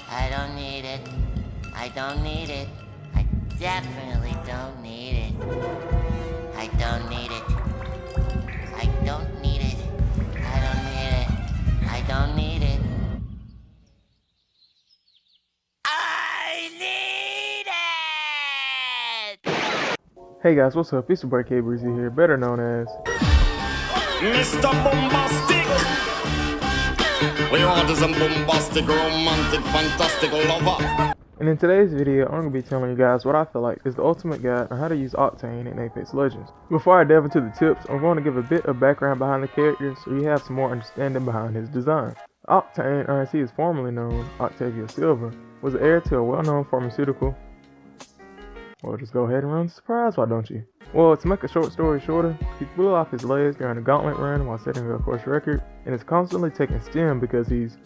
I don't need it. I don't need it. I definitely don't need it. I don't need it. I don't need it. I don't need it. I don't need it. I need it! Hey guys, what's up? It's your boy Kbreezy here, better known as Mr. Bombastic. We want some bombastic, romantic, fantastic lover. And in today's video, I'm going to be telling you guys what I feel like is the ultimate guide on how to use Octane in Apex Legends. Before I delve into the tips, I'm going to give a bit of background behind the character so you have some more understanding behind his design. Octane, or as he is formerly known, Octavia Silver, was the heir to a well-known pharmaceutical. Well, just go ahead and run the surprise, why don't you? Well, to make a short story shorter, he blew off his legs during a gauntlet run while setting a course record, and is constantly taking stim because he's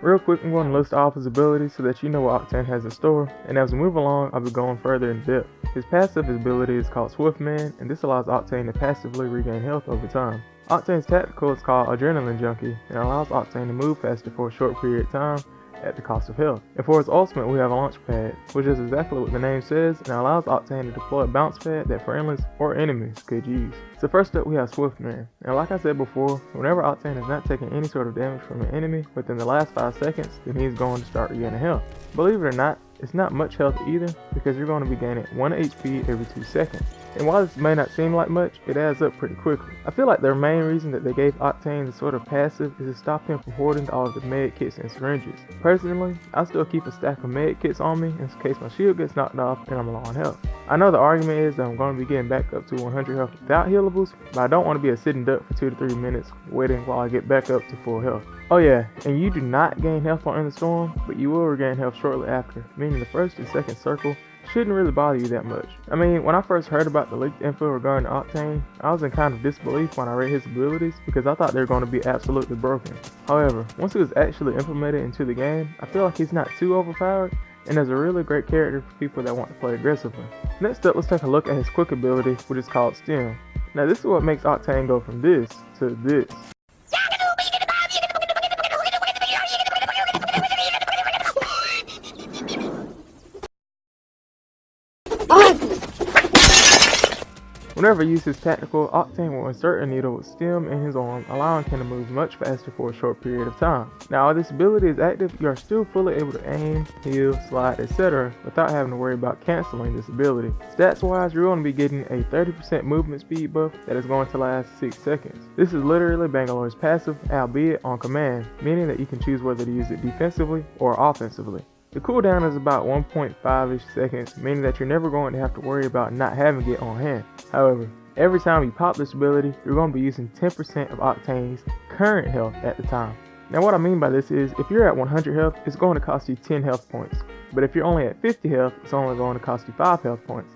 Real quick, I'm going to list all of his abilities so that you know what Octane has in store, and as we move along, I'll be going further in depth. His passive ability is called Swift Man, and this allows Octane to passively regain health over time. Octane's tactical is called Adrenaline Junkie, and allows Octane to move faster for a short period of time at the cost of health. And for his ultimate, we have a launch pad, which is exactly what the name says, and allows Octane to deploy a bounce pad that friendlies or enemies could use. So first up, we have Swift Man, and like I said before, whenever Octane is not taking any sort of damage from an enemy within the last 5 seconds, then he's going to start regaining health. Believe it or not, it's not much health either, because you're going to be gaining 1 HP every 2 seconds. And while this may not seem like much, it adds up pretty quickly. I feel like their main reason that they gave Octane the sort of passive is to stop him from hoarding all of the med kits and syringes. Personally, I still keep a stack of med kits on me in case my shield gets knocked off and I'm low on health. I know the argument is that I'm going to be getting back up to 100 health without healables, but I don't want to be a sitting duck for 2 to 3 minutes waiting while I get back up to full health. Oh yeah, and you do not gain health on In the Storm, but you will regain health shortly after, meaning the first and second circle shouldn't really bother you that much. I mean, when I first heard about the leaked info regarding Octane, I was in kind of disbelief when I read his abilities because I thought they were going to be absolutely broken. However, once it was actually implemented into the game, I feel like he's not too overpowered and is a really great character for people that want to play aggressively. Next up, let's take a look at his quick ability, which is called Stim. Now this is what makes Octane go from this to this. Whenever he uses his tactical, Octane will insert a needle with stim in his arm, allowing him to move much faster for a short period of time. Now, while this ability is active, you are still fully able to aim, heal, slide, etc. without having to worry about canceling this ability. Stats wise, you're going to be getting a 30% movement speed buff that is going to last 6 seconds. This is literally Bangalore's passive, albeit on command, meaning that you can choose whether to use it defensively or offensively. The cooldown is about 1.5-ish seconds, meaning that you're never going to have to worry about not having it on hand. However, every time you pop this ability, you're going to be using 10% of Octane's current health at the time. Now what I mean by this is, if you're at 100 health, it's going to cost you 10 health points. But if you're only at 50 health, it's only going to cost you 5 health points.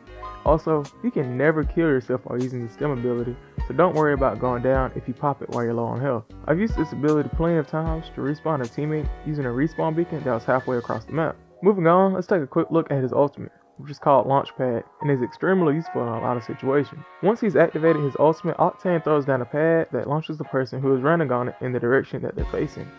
Also, you can never kill yourself while using the stim ability, so don't worry about going down if you pop it while you're low on health. I've used this ability plenty of times to respawn a teammate using a respawn beacon that was halfway across the map. Moving on, let's take a quick look at his ultimate, which is called Launchpad, and is extremely useful in a lot of situations. Once he's activated his ultimate, Octane throws down a pad that launches the person who is running on it in the direction that they're facing.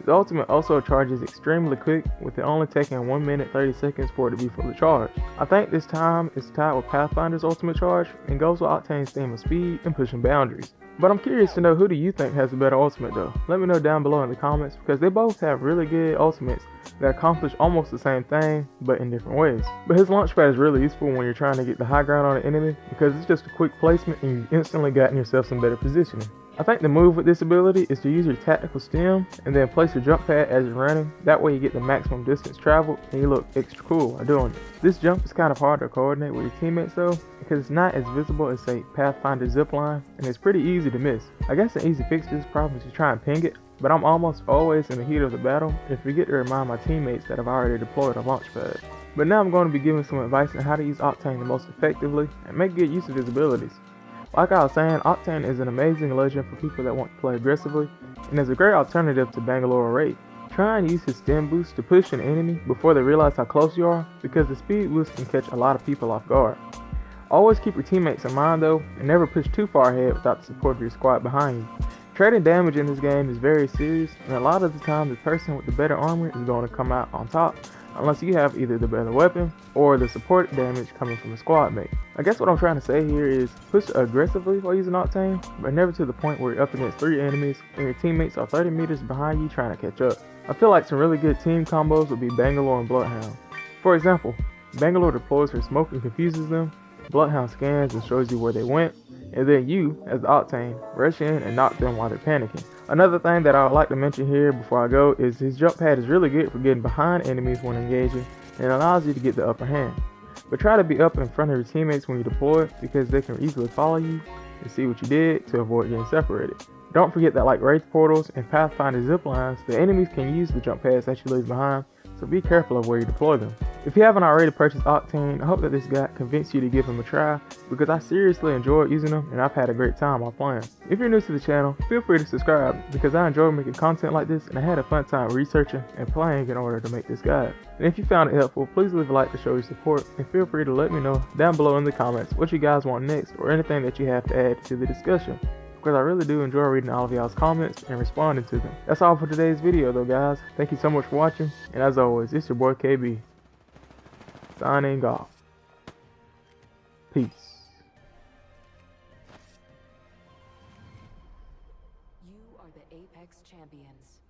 His ultimate also charges extremely quick, with it only taking 1 minute 30 seconds for it to be fully charged. I think this time is tied with Pathfinder's ultimate charge, and goes with Octane's theme of speed and pushing boundaries. But I'm curious to know, who do you think has the better ultimate though? Let me know down below in the comments, because they both have really good ultimates that accomplish almost the same thing, but in different ways. But his launchpad is really useful when you're trying to get the high ground on an enemy, because it's just a quick placement and you've instantly gotten yourself some better positioning. I think the move with this ability is to use your tactical stim and then place your jump pad as you're running. That way you get the maximum distance traveled and you look extra cool while doing it. This jump is kind of hard to coordinate with your teammates though, because it's not as visible as say Pathfinder zipline, and it's pretty easy to miss. I guess an easy fix to this problem is to try and ping it, but I'm almost always in the heat of the battle and forget to remind my teammates that I've already deployed a launch pad. But now I'm going to be giving some advice on how to use Octane the most effectively and make good use of his abilities. Like I was saying, Octane is an amazing legend for people that want to play aggressively, and is a great alternative to Bangalore or Wraith. Try and use his stim boost to push an enemy before they realize how close you are, because the speed boost can catch a lot of people off guard. Always keep your teammates in mind though, and never push too far ahead without the support of your squad behind you. Trading damage in this game is very serious, and a lot of the time the person with the better armor is going to come out on top unless you have either the better weapon or the support damage coming from a squad mate. I guess what I'm trying to say here is push aggressively while using Octane, but never to the point where you're up against 3 enemies and your teammates are 30 meters behind you trying to catch up. I feel like some really good team combos would be Bangalore and Bloodhound. For example, Bangalore deploys her smoke and confuses them, Bloodhound scans and shows you where they went, and then you, as the Octane, rush in and knock them while they're panicking. Another thing that I would like to mention here before I go is his jump pad is really good for getting behind enemies when engaging and allows you to get the upper hand. But try to be up in front of your teammates when you deploy because they can easily follow you and see what you did to avoid getting separated. Don't forget that like Wraith Portals and Pathfinder ziplines, the enemies can use the jump pads that you leave behind, so be careful of where you deploy them. If you haven't already purchased Octane, I hope that this guide convinced you to give him a try because I seriously enjoyed using them and I've had a great time while playing. If you're new to the channel, feel free to subscribe because I enjoy making content like this and I had a fun time researching and playing in order to make this guide. And if you found it helpful, please leave a like to show your support and feel free to let me know down below in the comments what you guys want next or anything that you have to add to the discussion, because I really do enjoy reading all of y'all's comments and responding to them. That's all for today's video though, guys. Thank you so much for watching, and as always, it's your boy KB, signing off. Peace. You are the Apex Champions.